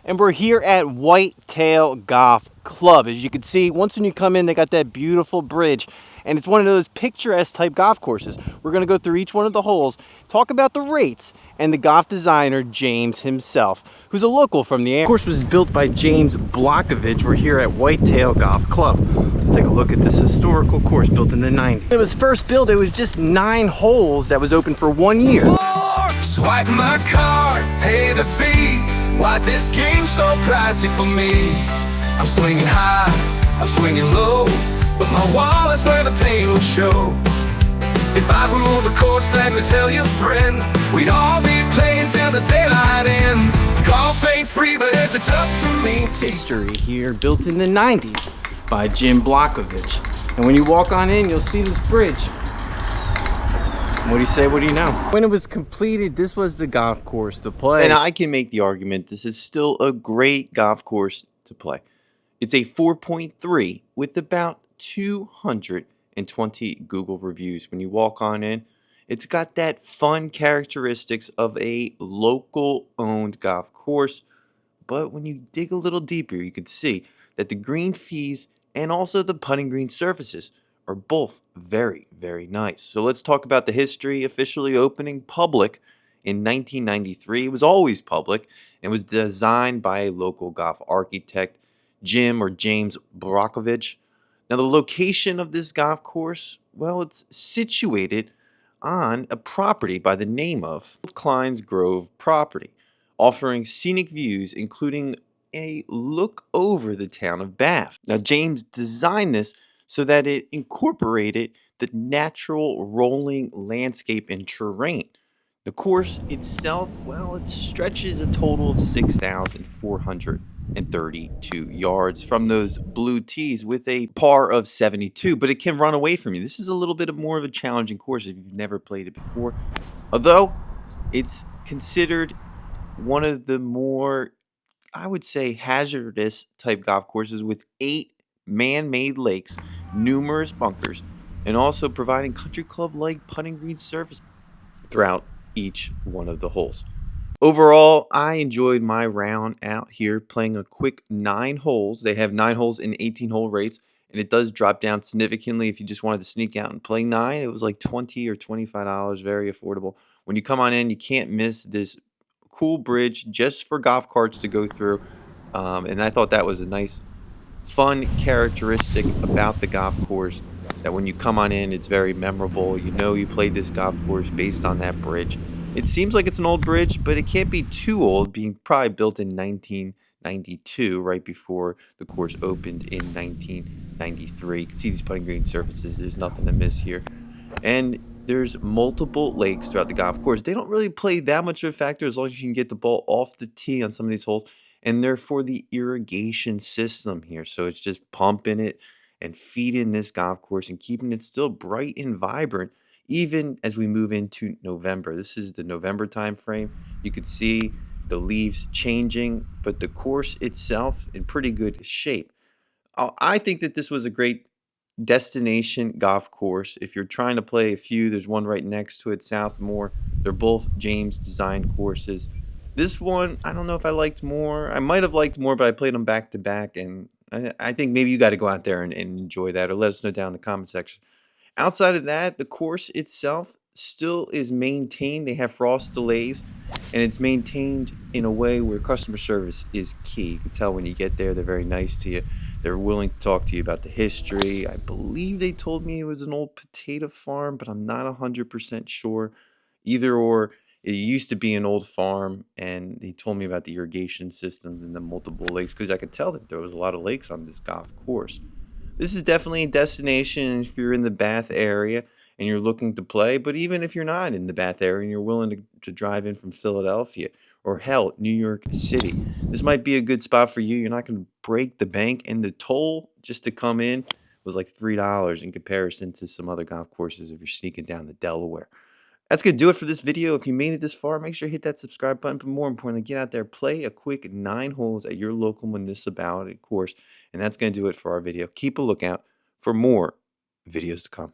And we're here at Whitetail Golf Club. As you can see, once when you come in, they got that beautiful bridge, and it's one of those picturesque type golf courses. We're going to go through each one of the holes, talk about the rates, and the golf designer, James himself, who's a local from the area. The course was built by Jim Blaukovitch. We're here at Whitetail Golf Club. Let's take a look at this historical course built in the 90s. When it was first built, it was just 9 holes that was open for 1 year. Swipe my card, pay the fee. Why's this game so pricey for me? I'm swinging high, I'm swinging low, but my wallet's where the pain will show. If I ruled the course, let me tell you, friend, we'd all be playing till the daylight ends. Golf ain't free, but if it's up to me. History here, built in the 90s by Jim Blaukovitch. And when you walk on in, you'll see this bridge. What do you say? What do you know? When it was completed, this was the golf course to play. And I can make the argument this is still a great golf course to play. It's a 4.3 with about 220 Google reviews. When you walk on in, it's got that fun characteristics of a local owned golf course. But when you dig a little deeper, you can see that the green fees and also the putting green surfaces are both very, very nice. So let's talk about the history. Officially opening public in 1993. It was always public and was designed by a local golf architect, James Blaukovitch. Now, the location of this golf course, well, it's situated on a property by the name of Klein's Grove property, offering scenic views, including a look over the town of Bath. Now, James designed this so that it incorporated the natural rolling landscape and terrain. The course itself, well, it stretches a total of 6,432 yards from those blue tees with a par of 72, but it can run away from you. This is a little bit more of a challenging course if you've never played it before, although it's considered one of the more, I would say, hazardous type golf courses with 8 man-made lakes, numerous bunkers, and also providing country club-like putting green surface throughout each one of the holes. Overall, I enjoyed my round out here playing a quick 9 holes. They have 9 holes in 18-hole rates, and it does drop down significantly if you just wanted to sneak out and play 9. It was like $20 or $25, very affordable. When you come on in, you can't miss this cool bridge just for golf carts to go through, and I thought that was a nice fun characteristic about the golf course, that when you come on in, it's very memorable. You know you played this golf course based on that bridge. It seems like it's an old bridge, but it can't be too old, being probably built in 1992, right before the course opened in 1993. You can see these putting green surfaces. There's nothing to miss here. And there's multiple lakes throughout the golf course. They don't really play that much of a factor as long as you can get the ball off the tee on some of these holes. And they're for the irrigation system here. So it's just pumping it and feeding this golf course and keeping it still bright and vibrant, even as we move into November. This is the November time frame. You could see the leaves changing, but the course itself in pretty good shape. I think that this was a great destination golf course. If you're trying to play a few, there's one right next to it, Southmore. They're both James designed courses. This one, I don't know if I liked more. I might have liked more, but I played them back to back, and I think maybe you got to go out there and enjoy that, or let us know down in the comment section. Outside of that, the course itself still is maintained. They have frost delays, and it's maintained in a way where customer service is key. You can tell when you get there, they're very nice to you. They're willing to talk to you about the history. I believe they told me it was an old potato farm, but I'm not 100% sure. Either or, it used to be an old farm, and he told me about the irrigation systems and the multiple lakes, because I could tell that there was a lot of lakes on this golf course. This is definitely a destination if you're in the Bath area and you're looking to play, but even if you're not in the Bath area and you're willing to drive in from Philadelphia or hell, New York City, this might be a good spot for you. You're not going to break the bank, and the toll just to come in was like $3 in comparison to some other golf courses if you're sneaking down to Delaware. That's going to do it for this video. If you made it this far, make sure you hit that subscribe button. But more importantly, get out there, play a quick 9 holes at your local municipality course. And that's going to do it for our video. Keep a lookout for more videos to come.